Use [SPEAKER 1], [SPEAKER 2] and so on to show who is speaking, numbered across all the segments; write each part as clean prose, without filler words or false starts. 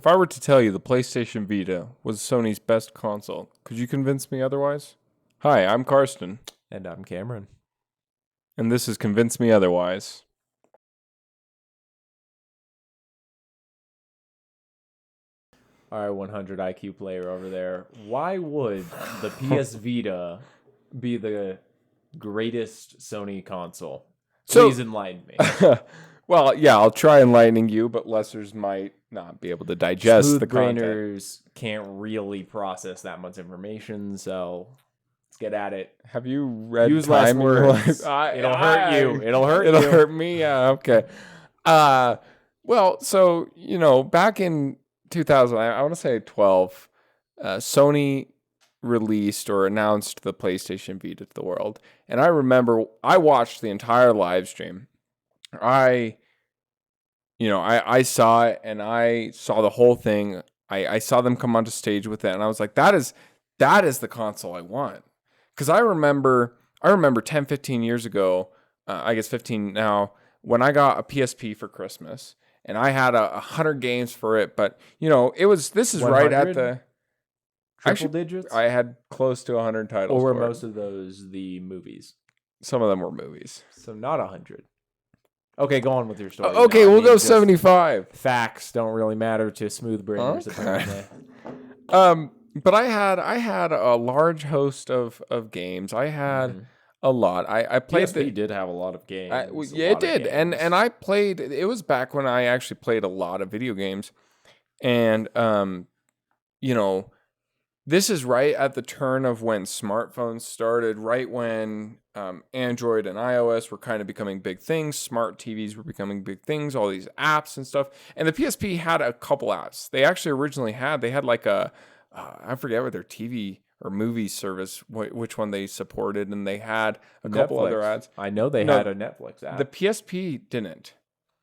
[SPEAKER 1] If I were to tell you the PlayStation Vita was Sony's best console, could you convince me otherwise? Hi, I'm Carsten.
[SPEAKER 2] And I'm Cameron.
[SPEAKER 1] And this is Convince Me Otherwise.
[SPEAKER 2] All right, 100 IQ player over there. Why would the PS Vita be the greatest Sony console? Please enlighten me.
[SPEAKER 1] Well, yeah, I'll try enlightening you, but lessers might not be able to digest the content.
[SPEAKER 2] Smooth-brainers can't really process that much information, so let's get at it.
[SPEAKER 1] Have you read
[SPEAKER 2] Use
[SPEAKER 1] Time
[SPEAKER 2] less
[SPEAKER 1] in Your
[SPEAKER 2] words.
[SPEAKER 1] Life?
[SPEAKER 2] It'll hurt you. It'll
[SPEAKER 1] hurt me. Yeah, okay. Well, so, back in 2000, I want to say 12, Sony released or announced the PlayStation Vita to the world. And I remember I watched the entire live stream. I saw it and I saw the whole thing. I saw them come onto stage with it and I was like, that is the console I want. Because I remember 10, 15 years ago, I guess 15 now, when I got a PSP for Christmas and I had 100 games for it. But, this is right at the
[SPEAKER 2] triple digits?
[SPEAKER 1] I had close to 100 titles.
[SPEAKER 2] Or were most of those the movies?
[SPEAKER 1] Some of them were movies.
[SPEAKER 2] So not 100. Okay, go on with your story.
[SPEAKER 1] Okay, we'll go 75.
[SPEAKER 2] Facts don't really matter to smooth brainers, apparently.
[SPEAKER 1] But I had a large host of games. I had a lot. I played.
[SPEAKER 2] PSP did have a lot of games.
[SPEAKER 1] It did, and I played. It was back when I actually played a lot of video games, and this is right at the turn of when smartphones started. Right when Android and iOS were kind of becoming big things. Smart TVs were becoming big things. All these apps and stuff. And the PSP had a couple apps. They actually originally had like a I forget what their TV or movie service, which one they supported, and they had a couple other ads.
[SPEAKER 2] I know they had a Netflix app.
[SPEAKER 1] The PSP didn't.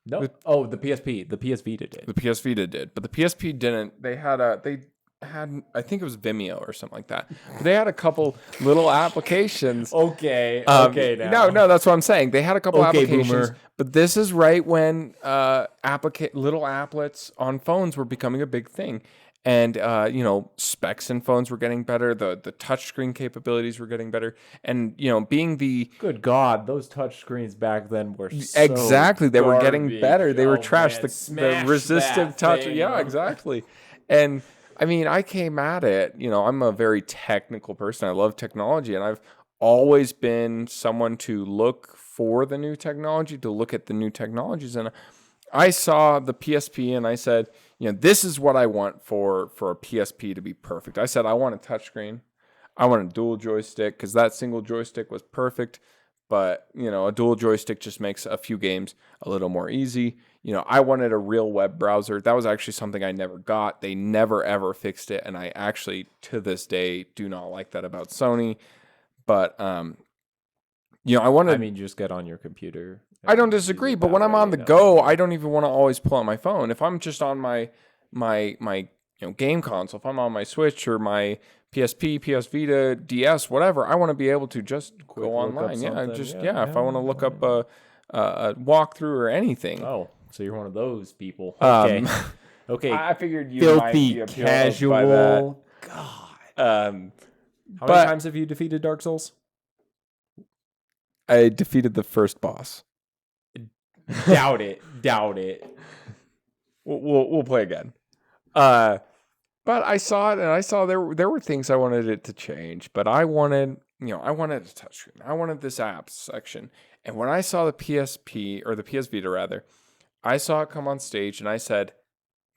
[SPEAKER 2] No. The PSP. The PS Vita did.
[SPEAKER 1] The PS Vita did, but the PSP didn't. They had I think it was Vimeo or something like that. But they had a couple little applications.
[SPEAKER 2] Okay.
[SPEAKER 1] No, that's what I'm saying. They had a couple applications.
[SPEAKER 2] Boomer.
[SPEAKER 1] But this is right when little applets on phones were becoming a big thing. And, specs in phones were getting better. The touchscreen capabilities were getting better. And, being the...
[SPEAKER 2] Good God, those touchscreens back then were so
[SPEAKER 1] Exactly. They were getting better. They were trash.
[SPEAKER 2] Man,
[SPEAKER 1] the resistive touch.
[SPEAKER 2] Thing.
[SPEAKER 1] Yeah, exactly. And... I mean, I came at it, I'm a very technical person. I love technology, and I've always been someone to look for the new technology, to look at the new technologies. And I saw the PSP and I said, this is what I want for a PSP to be perfect. I said, I want a touchscreen. I want a dual joystick because that single joystick was perfect. But, a dual joystick just makes a few games a little more easy. I wanted a real web browser. That was actually something I never got. They never, ever fixed it. And I actually, to this day, do not like that about Sony. But, I wanted...
[SPEAKER 2] I mean, just get on your computer.
[SPEAKER 1] I don't disagree. But when I'm on the go, I don't even want to always pull out my phone. If I'm just on my game console, if I'm on my Switch or my PSP, PS Vita, DS, whatever, I want to be able to just go online. If I want to look up a walkthrough or anything.
[SPEAKER 2] Oh, so you're one of those people. Okay.
[SPEAKER 1] Okay. I figured you
[SPEAKER 2] filthy
[SPEAKER 1] might be
[SPEAKER 2] casual.
[SPEAKER 1] By that.
[SPEAKER 2] God.
[SPEAKER 1] How
[SPEAKER 2] many times have you defeated Dark Souls?
[SPEAKER 1] I defeated the first boss.
[SPEAKER 2] Doubt it.
[SPEAKER 1] We'll play again. But I saw it, and I saw there were things I wanted it to change. But I wanted a touchscreen. I wanted this apps section. And when I saw the PSP, or the PS Vita rather, I saw it come on stage, and I said,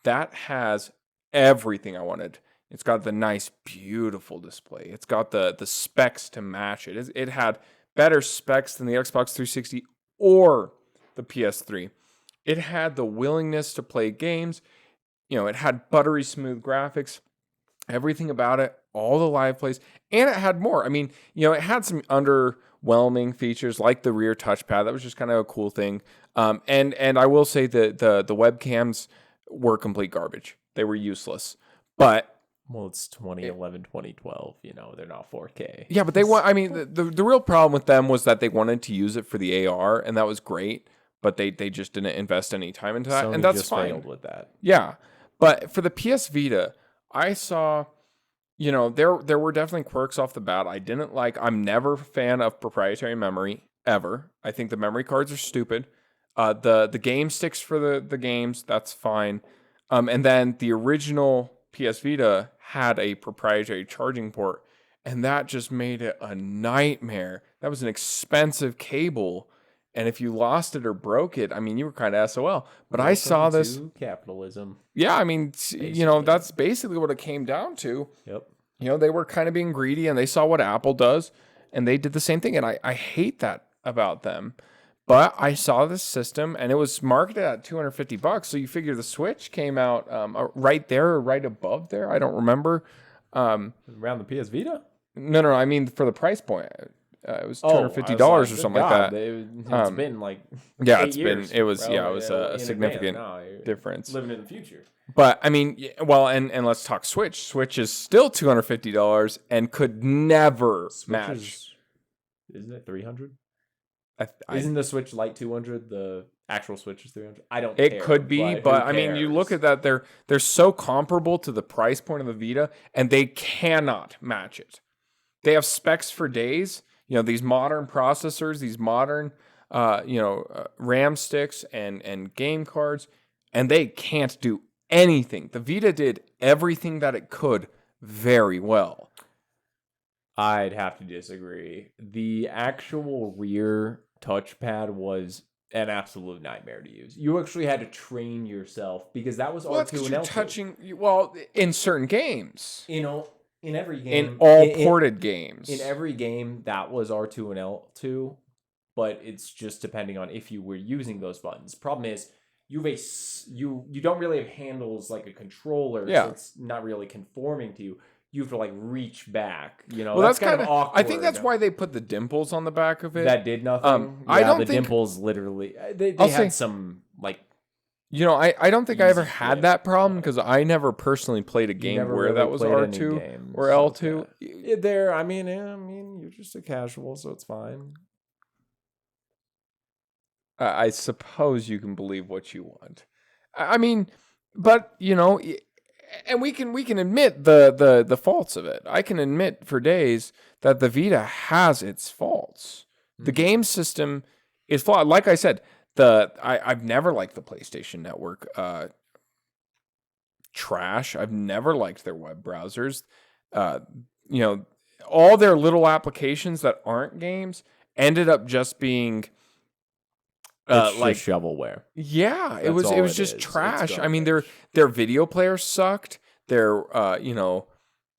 [SPEAKER 1] that has everything I wanted. It's got the nice, beautiful display. It's got the specs to match it. It had better specs than the Xbox 360 or the PS3. It had the willingness to play games. It had buttery smooth graphics, everything about it, all the live plays, and it had more. I mean, it had some underwhelming features like the rear touchpad. That was just kind of a cool thing. And I will say that the webcams were complete garbage. They were useless. But
[SPEAKER 2] well, it's 2011, 2012. They're not 4K.
[SPEAKER 1] Yeah, but the real problem with them was that they wanted to use it for the AR, and that was great. But they just didn't invest any time into that,
[SPEAKER 2] Sony
[SPEAKER 1] and that's
[SPEAKER 2] just
[SPEAKER 1] fine.
[SPEAKER 2] Failed with that.
[SPEAKER 1] Yeah. But for the PS Vita, I saw, there were definitely quirks off the bat. I'm never a fan of proprietary memory ever. I think the memory cards are stupid. The game sticks for the games, that's fine. And then the original PS Vita had a proprietary charging port, and that just made it a nightmare. That was an expensive cable, and if you lost it or broke it, I mean, you were kind of SOL. But I saw this.
[SPEAKER 2] Capitalism.
[SPEAKER 1] Yeah, I mean, that's basically what it came down to.
[SPEAKER 2] Yep.
[SPEAKER 1] They were kind of being greedy, and they saw what Apple does, and they did the same thing. And I hate that about them. But I saw this system, and it was marketed at $250. So you figure the Switch came out right there or right above there. I don't remember.
[SPEAKER 2] Around the PS Vita?
[SPEAKER 1] No. I mean, for the price point, it was $250 or something like that.
[SPEAKER 2] It's been like
[SPEAKER 1] 8
[SPEAKER 2] years,
[SPEAKER 1] it was
[SPEAKER 2] bro.
[SPEAKER 1] a significant difference.
[SPEAKER 2] Living in the future.
[SPEAKER 1] But I mean, well, and let's talk Switch. Switch is still $250 and could never match.
[SPEAKER 2] Isn't it 300? Isn't the Switch Lite 200? The actual Switch is 300. I don't.
[SPEAKER 1] It could be, but I mean, you look at that; they're so comparable to the price point of the Vita, and they cannot match it. They have specs for days. These modern processors, these modern, RAM sticks and game cards, and they can't do anything. The Vita did everything that it could very well.
[SPEAKER 2] I'd have to disagree. The actual rear touchpad was an absolute nightmare to use. You actually had to train yourself because that was R2 and L2.
[SPEAKER 1] Touching, in certain games.
[SPEAKER 2] In every game.
[SPEAKER 1] In all ported games.
[SPEAKER 2] In every game, that was R2 and L2, but it's just depending on if you were using those buttons. Problem is, you don't really have handles like a controller, so it's not really conforming to you. You have to reach back, Well, that's kind of awkward.
[SPEAKER 1] I think that's why they put the dimples on the back of it.
[SPEAKER 2] That did nothing.
[SPEAKER 1] I don't think
[SPEAKER 2] dimples literally. They had some I
[SPEAKER 1] don't think I ever had that problem because I never personally played a game where that was R2 or L2.
[SPEAKER 2] You're just a casual, so it's fine.
[SPEAKER 1] I suppose you can believe what you want. I mean, but and we can admit the faults of it. I can admit for days that the Vita has its faults. The game system is flawed. Like I said, I've never liked the PlayStation Network trash. I've never liked their web browsers. All their little applications that aren't games ended up just being
[SPEAKER 2] just shovelware.
[SPEAKER 1] Yeah, it was just trash. I mean, their video player sucked. Their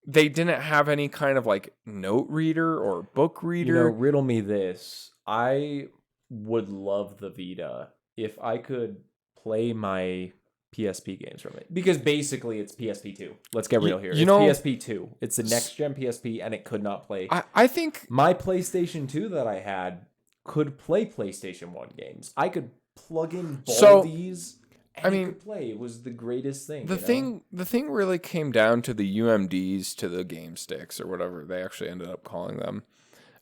[SPEAKER 1] they didn't have any kind of note reader or book reader.
[SPEAKER 2] Riddle me this. I would love the Vita if I could play my PSP games from it. Because basically it's PSP 2. Let's get real here. It's PSP 2. It's the next gen PSP and it could not play.
[SPEAKER 1] I think
[SPEAKER 2] my PlayStation 2 that I had could play PlayStation 1 games. I could plug in Baldi's and it could play. It was the greatest thing.
[SPEAKER 1] The thing really came down to the UMDs to the game sticks or whatever they actually ended up calling them.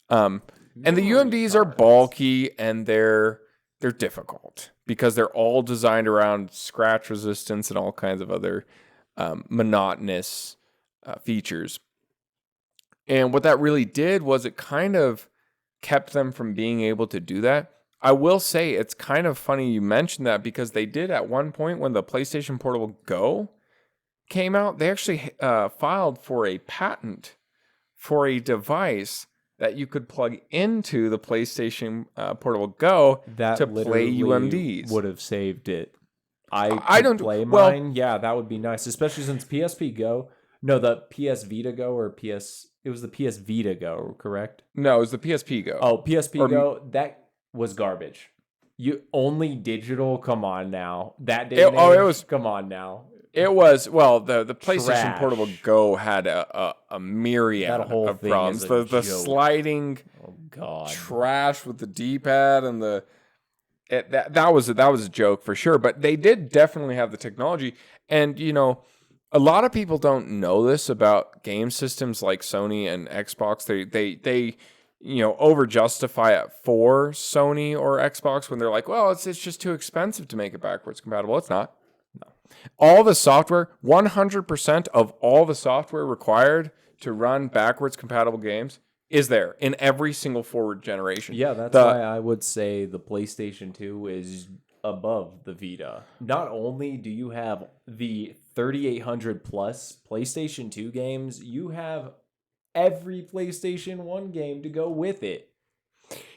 [SPEAKER 1] And the UMDs are bulky and they're difficult because they're all designed around scratch resistance and all kinds of other monotonous features. And what that really did was it kind of kept them from being able to do that. I will say it's kind of funny you mentioned that because they did at one point when the PlayStation Portable Go came out, they actually filed for a patent for a device that you could plug into the PlayStation Portable Go to play UMDs.
[SPEAKER 2] Would have saved it. I don't play mine. Yeah, that would be nice, especially since PSP Go. No, the PS Vita Go or PS. It was the PS Vita Go, correct?
[SPEAKER 1] No, it was the PSP Go.
[SPEAKER 2] Oh, PSP Go. That was garbage. You only digital. Come on now. That day. It was. Come on now.
[SPEAKER 1] It was the PlayStation Portable Go had a myriad of problems. The sliding trash with the D-pad and that was a joke for sure. But they did definitely have the technology, and a lot of people don't know this about game systems like Sony and Xbox. They over justify it for Sony or Xbox when they're like, well, it's just too expensive to make it backwards compatible. It's not. No. All the software, 100% of all the software required to run backwards compatible games is there in every single forward generation.
[SPEAKER 2] Yeah, that's why I would say the PlayStation 2 is above the Vita. Not only do you have the 3800 plus PlayStation 2 games, you have every PlayStation 1 game to go with it.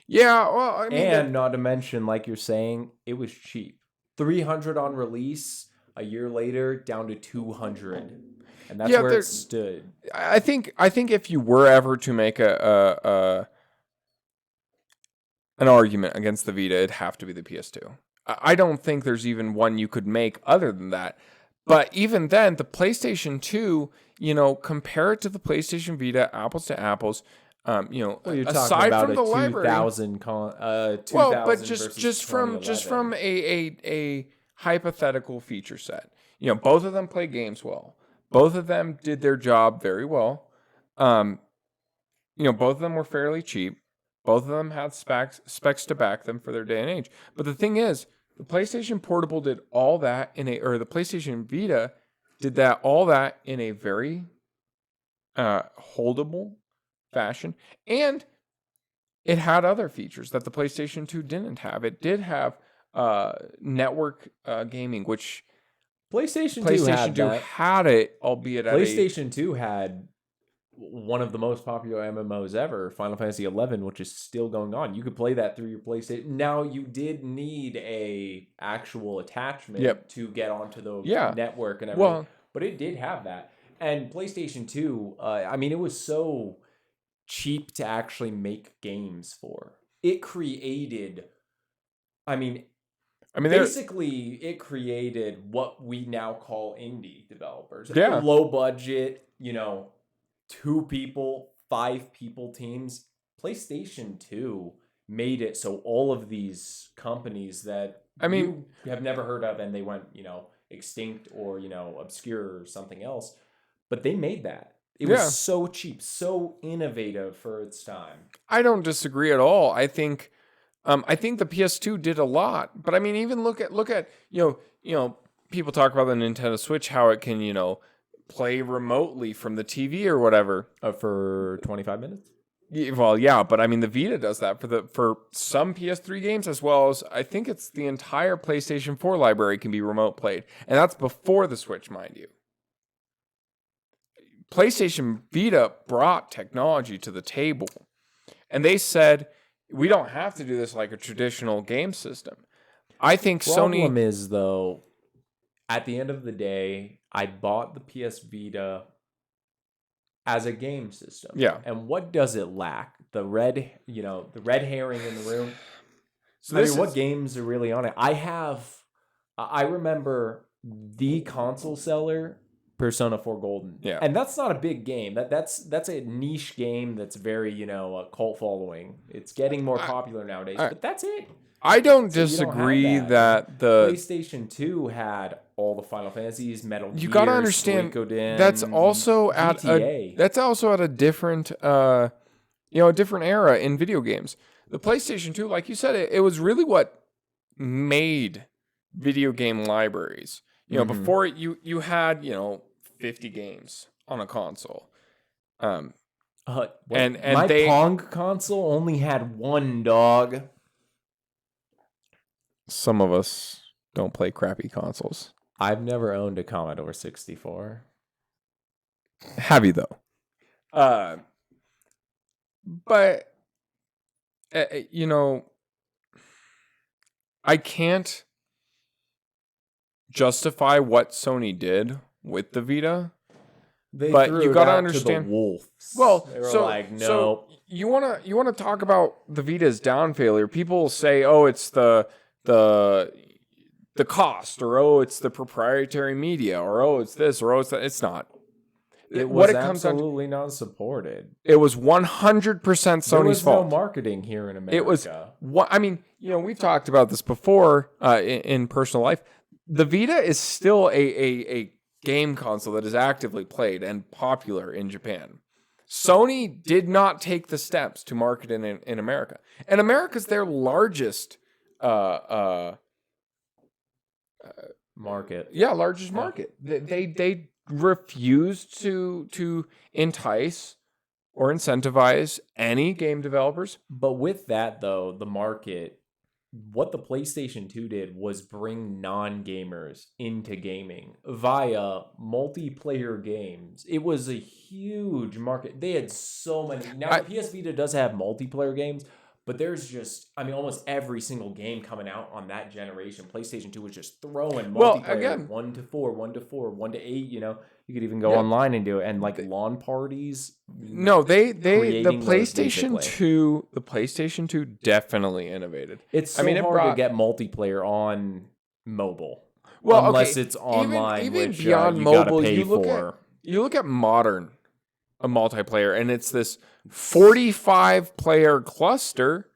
[SPEAKER 1] Yeah, well, I mean,
[SPEAKER 2] and not to mention, like you're saying, it was cheap. 300 on release, a year later down to 200. And that's where it stood.
[SPEAKER 1] I think if you were ever to make an argument against the Vita, it'd have to be the PS2. I don't think there's even one you could make other than that. But even then, the PlayStation 2, compare it to the PlayStation Vita, apples to apples.
[SPEAKER 2] Well, you're
[SPEAKER 1] aside
[SPEAKER 2] talking about
[SPEAKER 1] from the library,
[SPEAKER 2] 2000
[SPEAKER 1] but just from a hypothetical feature set, both of them play games well. Both of them did their job very well. Both of them were fairly cheap. Both of them had specs to back them for their day and age. But the thing is, the PlayStation Portable did all that or the PlayStation Vita did all that in a very holdable fashion, and it had other features that the PlayStation 2 didn't have. It did have network gaming, which
[SPEAKER 2] PlayStation 2
[SPEAKER 1] had it, albeit
[SPEAKER 2] PlayStation 2 had one of the most popular MMOs ever, Final Fantasy 11, which is still going on. You could play that through your PlayStation. Now, you did need a actual attachment to get onto the network and everything, but it did have that. And PlayStation 2, it was so cheap to actually make games for. It created, basically, it created what we now call indie developers.
[SPEAKER 1] Yeah.
[SPEAKER 2] Low budget, 2 people, 5 people teams. PlayStation 2 made it so all of these companies that you have never heard of and they went, extinct or, obscure or something else, but they made that. It was so cheap, so innovative for its time.
[SPEAKER 1] I don't disagree at all. I think the PS2 did a lot, but even look at people talk about the Nintendo Switch, how it can play remotely from the TV or whatever
[SPEAKER 2] for 25 minutes.
[SPEAKER 1] Well, yeah, but the Vita does that for some PS3 games, as well as I think it's the entire PlayStation 4 library can be remote played, and that's before the Switch, mind you. PlayStation Vita brought technology to the table, and they said, we don't have to do this like a traditional game system. I think
[SPEAKER 2] Problem is, though, at the end of the day, I bought the PS Vita as a game system.
[SPEAKER 1] Yeah.
[SPEAKER 2] And what does it lack? The red herring in the room. So what games are really on it? I remember the console seller, Persona 4 Golden.
[SPEAKER 1] Yeah.
[SPEAKER 2] And that's not a big game. That's a niche game that's very, a cult following. It's getting more popular nowadays, but that's it.
[SPEAKER 1] I don't disagree that the
[SPEAKER 2] PlayStation 2 had all the Final Fantasies, Metal Gear,
[SPEAKER 1] you got to understand
[SPEAKER 2] Suikoden,
[SPEAKER 1] that's also at a different a different era in video games. The PlayStation 2, like you said, it was really what made video game libraries. Before you had 50 games on a console. And
[SPEAKER 2] my Pong console only had 1 dog.
[SPEAKER 1] Some of us don't play crappy consoles.
[SPEAKER 2] I've never owned a Commodore 64.
[SPEAKER 1] Have you though? But I can't justify what Sony did with the Vita. But you got to understand.
[SPEAKER 2] To the wolves.
[SPEAKER 1] Well,
[SPEAKER 2] they were like, no.
[SPEAKER 1] So you wanna talk about the Vita's down failure? People will say, oh, it's the cost, or oh, it's the proprietary media, or oh, it's this, or oh, it's that. It's not.
[SPEAKER 2] It was absolutely not supported.
[SPEAKER 1] It was 100% Sony's
[SPEAKER 2] there was
[SPEAKER 1] fault.
[SPEAKER 2] No marketing here in America.
[SPEAKER 1] It was. We've talked about this before in personal life. The Vita is still a game console that is actively played and popular in Japan. Sony did not take the steps to market it in America, and America's their largest
[SPEAKER 2] market.
[SPEAKER 1] Yeah, largest market. They refuse to entice or incentivize any game developers.
[SPEAKER 2] But with that, though, the market, what the PlayStation 2 did was bring non-gamers into gaming via multiplayer games. It was a huge market. They had so many. Now, the PS Vita does have multiplayer games, but there's just, almost every single game coming out on that generation. PlayStation 2 was just throwing multiplayer 1 to 4, 1 to 4, 1 to 8, You could even go online and do it. And like lawn parties.
[SPEAKER 1] No, the
[SPEAKER 2] creating those
[SPEAKER 1] PlayStation
[SPEAKER 2] basically.
[SPEAKER 1] 2, the PlayStation 2 definitely innovated.
[SPEAKER 2] It's so hard to get multiplayer on mobile.
[SPEAKER 1] Well,
[SPEAKER 2] unless it's online,
[SPEAKER 1] even
[SPEAKER 2] which
[SPEAKER 1] beyond
[SPEAKER 2] you
[SPEAKER 1] mobile,
[SPEAKER 2] gotta pay for.
[SPEAKER 1] You look at modern a multiplayer, and it's this 45 player cluster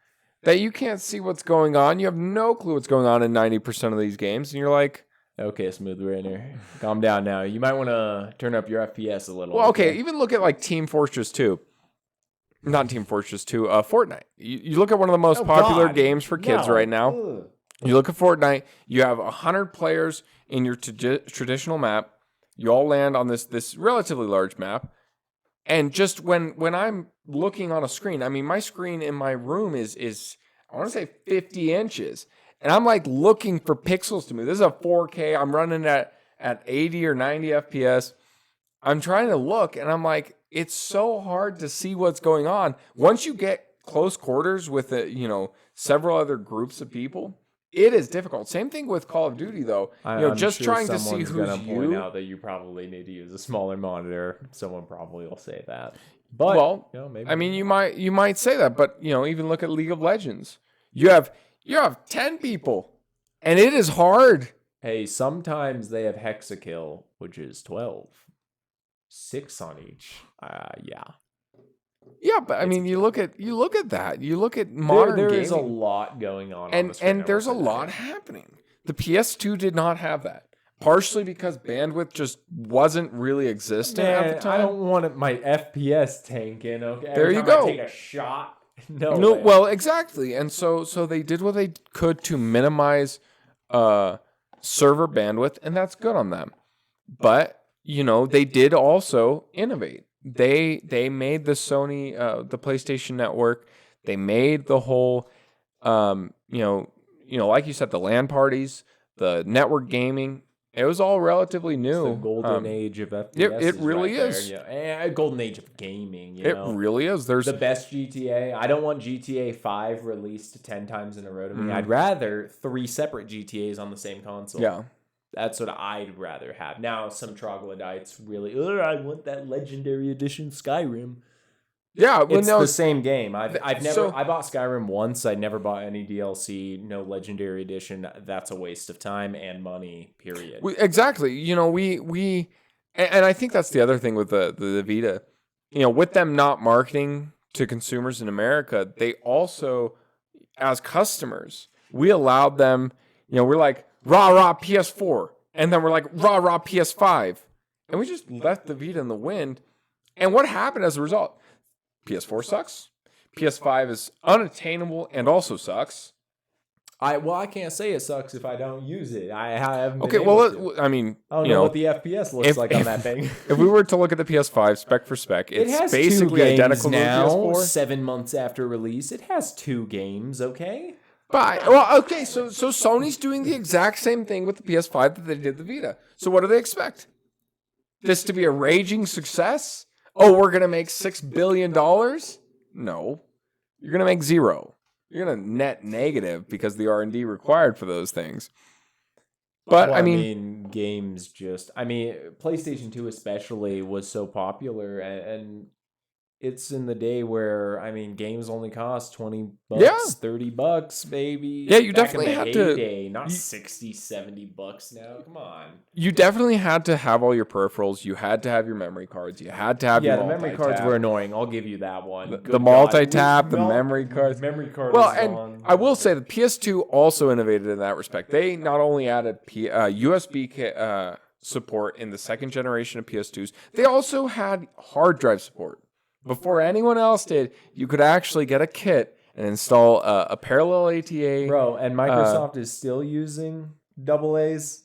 [SPEAKER 1] that you can't see what's going on. You have no clue what's going on in 90% of these games, and you're like,
[SPEAKER 2] okay, Smooth Rainer, calm down now. You might want to turn up your FPS a little.
[SPEAKER 1] Well, okay, even look at like Team Fortress 2. Not Team Fortress 2, Fortnite. You look at one of the most popular games for kids right now. Ugh. You look at Fortnite, you have 100 players in your traditional map. You all land on this relatively large map. And just when I'm looking on a screen, my screen in my room is I want to say 50 inches. And I'm like looking for pixels to move. This is a 4K. I'm running at 80 or 90 FPS. I'm trying to look, and I'm like, it's so hard to see what's going on. Once you get close quarters with several other groups of people, it is difficult. Same thing with Call of Duty, though. I'm just sure trying to see who's
[SPEAKER 2] gonna point out that you probably need to use a smaller monitor. Someone probably will say that. But maybe.
[SPEAKER 1] You might say that, but even look at League of Legends. You have 10 people, and it is hard.
[SPEAKER 2] Hey, sometimes they have hexakill, which is 12. 6 on each. Yeah.
[SPEAKER 1] Yeah, but you look at that. You look at modern
[SPEAKER 2] There
[SPEAKER 1] gaming,
[SPEAKER 2] is a lot going on
[SPEAKER 1] and there's a lot happening. The PS2 did not have that. Partially because bandwidth just wasn't really existent at the time.
[SPEAKER 2] I don't want my FPS tanking. Okay,
[SPEAKER 1] there you go.
[SPEAKER 2] I take a shot. No.
[SPEAKER 1] Well, exactly. And so they did what they could to minimize server bandwidth, and that's good on them. But they did also innovate. They made the Sony, the PlayStation Network. They made the whole, like you said, the LAN parties, the network gaming. It was all relatively new.
[SPEAKER 2] It's the golden age of FPS.
[SPEAKER 1] It really is.
[SPEAKER 2] Golden age of gaming.
[SPEAKER 1] It really is. There's
[SPEAKER 2] the best GTA. I don't want GTA 5 released 10 times in a row to me. I'd rather 3 separate GTAs on the same console.
[SPEAKER 1] Yeah.
[SPEAKER 2] That's what I'd rather have. Now, some troglodytes really, I want that Legendary Edition Skyrim.
[SPEAKER 1] Yeah,
[SPEAKER 2] it's the same game. I bought Skyrim once. I never bought any DLC. No Legendary Edition. That's a waste of time and money. Period.
[SPEAKER 1] Exactly. And I think that's the other thing with the Vita. With them not marketing to consumers in America, they also, as customers, we allowed them. We're like, rah PS4, and then we're like, rah PS5, and we just left the Vita in the wind. And what happened as a result? PS4 sucks. PS5 is unattainable and also sucks.
[SPEAKER 2] I can't say it sucks if I don't use it. I haven't.
[SPEAKER 1] Okay, well, I don't
[SPEAKER 2] know what the FPS looks like on that thing.
[SPEAKER 1] If we were to look at the PS5 spec for spec, it's basically identical
[SPEAKER 2] now,
[SPEAKER 1] to the PS4.
[SPEAKER 2] 7 months after release, it has 2 games. Okay.
[SPEAKER 1] Okay, so Sony's doing the exact same thing with the PS5 that they did the Vita. So what do they expect? This to be a raging success? Oh, we're going to make $6 billion? No. You're going to make 0. You're going to net negative because the R&D required for those things. But,
[SPEAKER 2] games just... PlayStation 2 especially was so popular, and it's in the day where, games only cost $20, $30, maybe.
[SPEAKER 1] Yeah, you definitely had
[SPEAKER 2] to... Not $60, $70 now. Come on.
[SPEAKER 1] You definitely had to have all your peripherals. You had to have your memory cards. You had to have your multi-tap.
[SPEAKER 2] The memory cards were annoying. I'll give you that one.
[SPEAKER 1] The multi-tap, the memory cards.
[SPEAKER 2] Memory card
[SPEAKER 1] and I will say the PS2 also innovated in that respect. They not only added USB support in the second generation of PS2s, they also had hard drive support. Before anyone else did, you could actually get a kit and install a parallel ATA.
[SPEAKER 2] Bro, and Microsoft is still using AA's?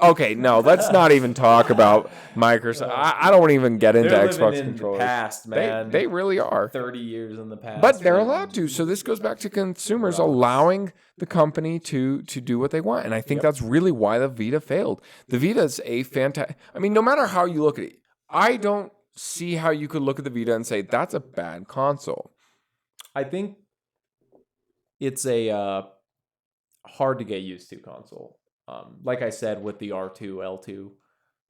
[SPEAKER 1] Okay, no, let's not even talk about Microsoft. I don't even get into
[SPEAKER 2] They're
[SPEAKER 1] Xbox
[SPEAKER 2] living in
[SPEAKER 1] controllers.
[SPEAKER 2] the past, man.
[SPEAKER 1] They really are.
[SPEAKER 2] 30 years in the past.
[SPEAKER 1] But they're allowed to. So this goes back to consumers allowing the company to do what they want. And I think that's really why the Vita failed. The Vita is a fantastic. I mean, no matter how you look at it, I don't see how you could look at the Vita and say that's a bad console.
[SPEAKER 2] I think it's a hard to get used to console. Like I said with the R2,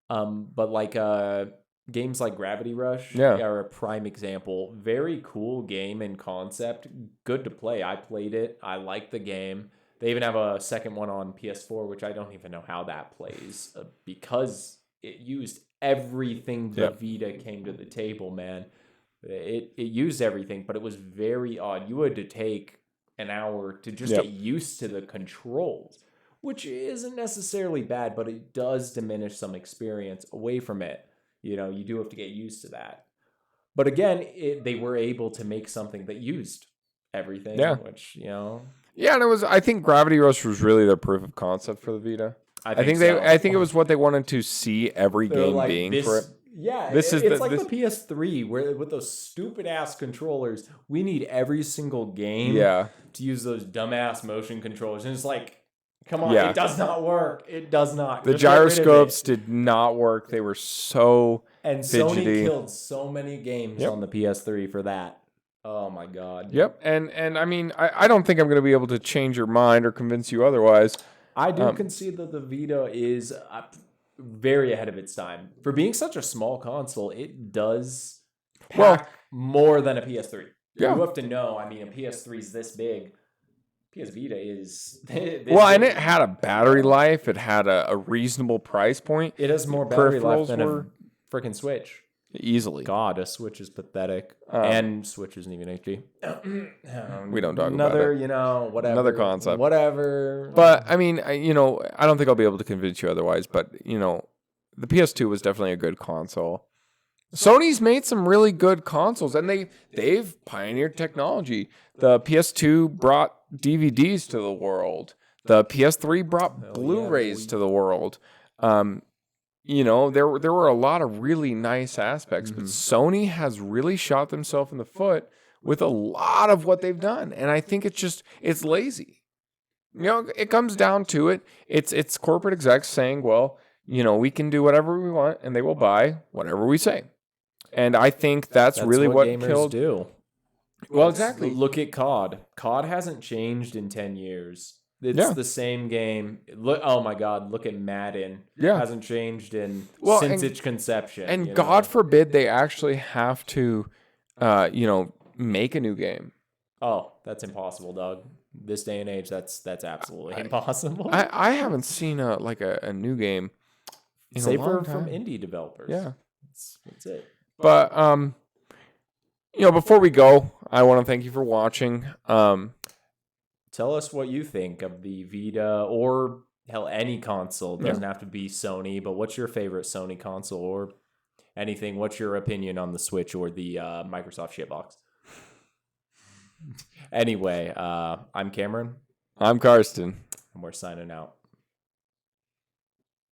[SPEAKER 2] L2. But like games like Gravity Rush are a prime example. Very cool game and concept. Good to play. I played it. I like the game. They even have a second one on PS4, which I don't even know how that plays because it used everything the Vita came to the table, man. It used everything, but it was very odd. You had to take an hour to just get used to the controls, which isn't necessarily bad, but it does diminish some experience away from it. You know, you do have to get used to that. But again, they were able to make something that used everything, which, you know.
[SPEAKER 1] Yeah, and I think Gravity Rush was really their proof of concept for the Vita. I think it was what they wanted to see every game being for it.
[SPEAKER 2] Yeah, it's like the PS3 where with those stupid ass controllers, we need every single game to use those dumbass motion controllers. And it's like, come on, it does not work. It does not.
[SPEAKER 1] The gyroscopes did not work. They were so
[SPEAKER 2] Sony
[SPEAKER 1] fidgety.
[SPEAKER 2] killed so many games on the PS3 for that. Oh my god.
[SPEAKER 1] Yep. And I mean, I don't think I'm going to be able to change your mind or convince you otherwise.
[SPEAKER 2] I do concede that the Vita is very ahead of its time. For being such a small console, it does pack more than a PS3. Yeah. You have to know, I mean, a PS3 is this big. PS Vita is this big.
[SPEAKER 1] And it had a battery life. It had a reasonable price point.
[SPEAKER 2] It has more battery life than a freaking Switch.
[SPEAKER 1] Easily.
[SPEAKER 2] God, a Switch is pathetic. And Switch isn't even HD.
[SPEAKER 1] We don't talk about it.
[SPEAKER 2] You know, whatever.
[SPEAKER 1] Another concept.
[SPEAKER 2] Whatever.
[SPEAKER 1] But, I mean, I don't think I'll be able to convince you otherwise. But, the PS2 was definitely a good console. Sony's made some really good consoles, and they've pioneered technology. The PS2 brought DVDs to the world. The PS3 brought Blu-rays to the world. There were a lot of really nice aspects, but Sony has really shot themselves in the foot with a lot of what they've done. And I think it's lazy. It comes down to it. It's corporate execs saying, well, we can do whatever we want and they will buy whatever we say. And I think that's really what
[SPEAKER 2] gamers
[SPEAKER 1] killed.
[SPEAKER 2] Do.
[SPEAKER 1] Well, exactly.
[SPEAKER 2] Look at COD. COD hasn't changed in 10 years. It's the same game. Look! Oh my God! Look at Madden.
[SPEAKER 1] Yeah,
[SPEAKER 2] hasn't changed since its conception.
[SPEAKER 1] And God forbid they actually have to, make a new game.
[SPEAKER 2] Oh, that's impossible, Doug. This day and age, that's absolutely impossible.
[SPEAKER 1] I haven't seen a new game.
[SPEAKER 2] Save from indie developers.
[SPEAKER 1] Yeah,
[SPEAKER 2] that's it.
[SPEAKER 1] But before we go, I want to thank you for watching.
[SPEAKER 2] Tell us what you think of the Vita or, hell, any console. It doesn't have to be Sony, but what's your favorite Sony console or anything? What's your opinion on the Switch or the Microsoft shitbox? Anyway, I'm Cameron.
[SPEAKER 1] I'm Carsten.
[SPEAKER 2] And we're signing out.